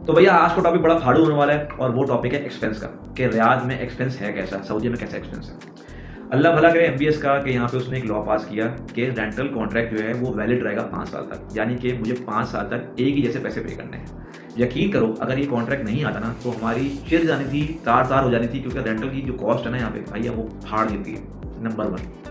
तो भैया आज का टॉपिक बड़ा फाड़ू होने वाला है और वो टॉपिक है एक्सपेंस का, कि रियाद में एक्सपेंस है कैसा, सऊदी में कैसा एक्सपेंस है। अल्लाह भला करे एमबीएस का कि यहाँ पे उसने एक लॉ पास किया कि रेंटल कॉन्ट्रैक्ट जो है वो वैलिड रहेगा 5 साल तक, यानी कि मुझे 5 साल तक एक ही जैसे पैसे पे करने हैं। यकीन करो अगर ये कॉन्ट्रैक्ट नहीं आता ना तो हमारी चिर जानी थी, तार तार हो जानी थी, क्योंकि रेंटल की जो कॉस्ट है ना यहाँ पे भैया वो फाड़ देती है, नंबर 1।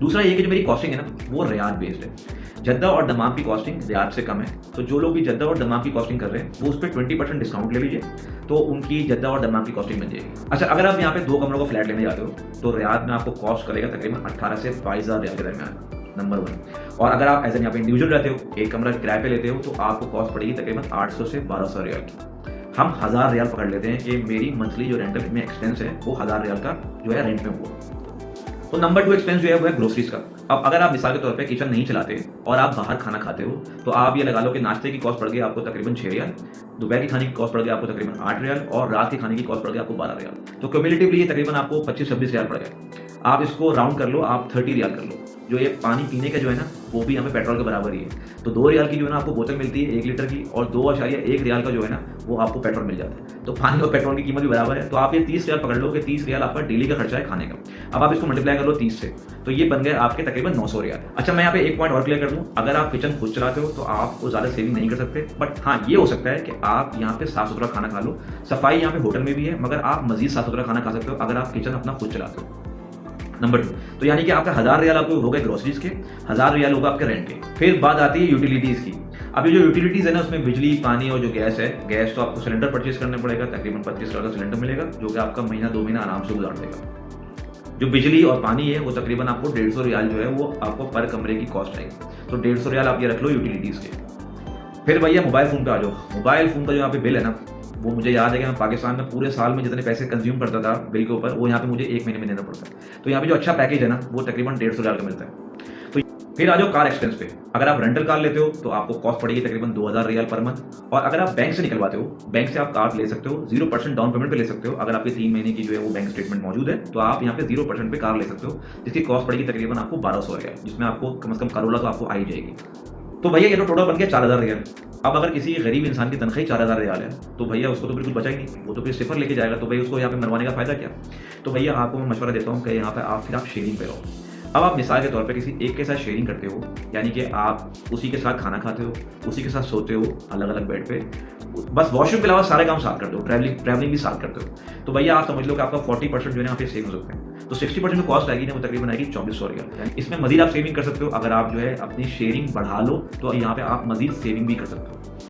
दूसरा ये कि जो मेरी कॉस्टिंग है ना वो रियाद बेस्ड है। जद्दा और दमाम की कॉस्टिंग रियाद से कम है, तो जो लोग भी जद्दा और दमाम की कॉस्टिंग कर रहे हैं वो उस पर 20% डिस्काउंट ले लीजिए, तो उनकी जद्दा और दमाम की कॉस्टिंग बन जाएगी। अच्छा, अगर आप यहाँ पे 2 कमरों का फ्लैट लेने जाते हो तो रियाद में आपको कॉस्ट करेगा तकरीबन 18 से 22,000 रियाल के दरमियान, नंबर 1। और अगर आप एज एन यहाँ पे इंडिविजुअल रहते हो, एक कमरा किराए पे लेते हो, तो आपको कॉस्ट पड़ेगी तकरीबन 800 से 1200 रियाल की। हम 1000 रियाल पकड़ लेते हैं कि मेरी मंथली जो रेंटल में एक्सपेंस है वो 1000 रियाल का जो है रेंट में हुआ। तो नंबर 2 एक्सपेंस जो है वो है ग्रोसरीज का। अब अगर आप मिसाल के तौर पे किचन नहीं चलाते और आप बाहर खाना खाते हो तो आप ये लगा लो कि नाश्ते की कॉस्ट पड़ गई आपको तकरीबन 6 रियाल, दोपहर की खाने की कॉस्ट पड़ गई आपको तकरीबन 8 रियाल और रात के खाने की कॉस्ट पड़ गई आपको 12 रियाल। तो क्यूमुलेटिवली ये तकरीबन आपको 25-26 रियाल पड़ गया। आप इसको राउंड कर लो, आप 30 रियाल कर लो। जो ये पानी पीने का जो है ना वो भी यहाँ पे पेट्रोल के बराबर ही है। तो 2 रियाल की जो है ना आपको बोतल मिलती है 1 लीटर की, और 2.1 रियाल का जो है ना वो आपको पेट्रोल मिल जाता है। तो पानी और पेट्रोल की कीमत भी बराबर है। तो आप ये 30 रियाल पकड़ लो कि 30 रियाल आपका डेली का खर्चा है खाने का। अब आप इसको मल्टीप्लाई कर लो 30 से, तो ये बन गए आपके तकरीबन 900 रियाल। अच्छा, मैं यहाँ पे एक पॉइंट और क्लियर कर दूँ, अगर आप किचन खुद चलाते हो तो आपको ज़्यादा सेविंग नहीं कर सकते, बट हाँ ये हो सकता है कि आप यहाँ पे साफ सुथरा खाना खा लो। सफाई यहाँ पे होटल में भी है, मगर आप मजीद साफ सुथरा खाना खा सकते हो अगर आप किचन अपना खुद चलाते हो। नंबर 2, तो यानी कि आपका 1000 रियाल आपको हो गए ग्रोसरीज के, 1000 रियाल होगा आपके रेंट के। फिर बात आती है यूटिलिटीज़ की। अब ये जो यूटिलिटीज़ है ना उसमें बिजली, पानी और जो गैस है, गैस तो आपको सिलेंडर परचेज करना पड़ेगा, तकरीबन 25 का सिलेंडर मिलेगा जो कि आपका महीना 2 महीना आराम से गुजार देगा। जो बिजली और पानी है वो तकरीबन आपको 150 रियाल जो है वो आपको पर कमरे की कॉस्ट आएगी, तो 150 रियाल आप ये रख लो यूटिलिटीज़ के। फिर भैया मोबाइल फ़ोन पे आ जाओ। मोबाइल फ़ोन का जो यहाँ पे बिल है ना वो मुझे याद है कि मैं पाकिस्तान में पूरे साल में जितने पैसे कंज्यूम करता था बिल के ऊपर, वो यहाँ पे मुझे 1 महीने में देना पड़ता है। तो यहाँ पे जो अच्छा पैकेज है ना वो तकरीबन 150 रियाल का मिलता है। तो फिर आ जाओ कार एक्सपेंस पे। अगर आप रेंटल कार लेते हो तो आपको कॉस्ट पड़ेगी तकरीबन 2000 रियाल पर मंथ, और अगर आप बैंक से निकलवाते हो, बैंक से आप कार ले सकते हो, 0% डाउन पेमेंट पे ले सकते हो। अगर आपके 3 महीने की जो है वो बैंक स्टेटमेंट मौजूद है तो आप यहाँ पे 0% पे कार ले सकते हो, जिसकी कॉस्ट पड़ेगी तकरीबन आपको 1200 रियाल, जिसमें आपको कम से कम करोला तो आपको आ ही जाएगी। तो भैया ये तो टोटल बन गया 4000 रियाल। अब अगर किसी गरीब इंसान की तनख्वाही 4000 रियाल है तो भैया उसको तो बिल्कुल बचा ही नहीं, वो तो फिर सिफर लेके जाएगा। तो भैया उसको यहाँ पे मरवाने का फायदा क्या। तो भैया आपको मैं मशवरा देता हूँ कि यहाँ पे आप शेयरिंग पे रहो। अब आप मिसाल के तौर पे किसी एक के साथ शेयरिंग करते हो, यानी कि आप उसी के साथ खाना खाते हो, उसी के साथ सोते हो अलग अलग बेड पे, बस वॉशरूम के अलावा सारे काम साथ करते हो, ट्रैवलिंग भी साथ करते हो, तो भैया आप समझ लो कि आपका 40% जो है यहाँ पे सेविंग हो सकते हैं। तो 60% जो कॉस्ट आएगी ना वो तकरीबन आएगी 2400 रियाल। इसमें मजीद आप सेविंग कर सकते हो। अगर आप जो है अपनी शेयरिंग बढ़ा लो तो यहाँ पे आप मजीद सेविंग भी कर सकते हो।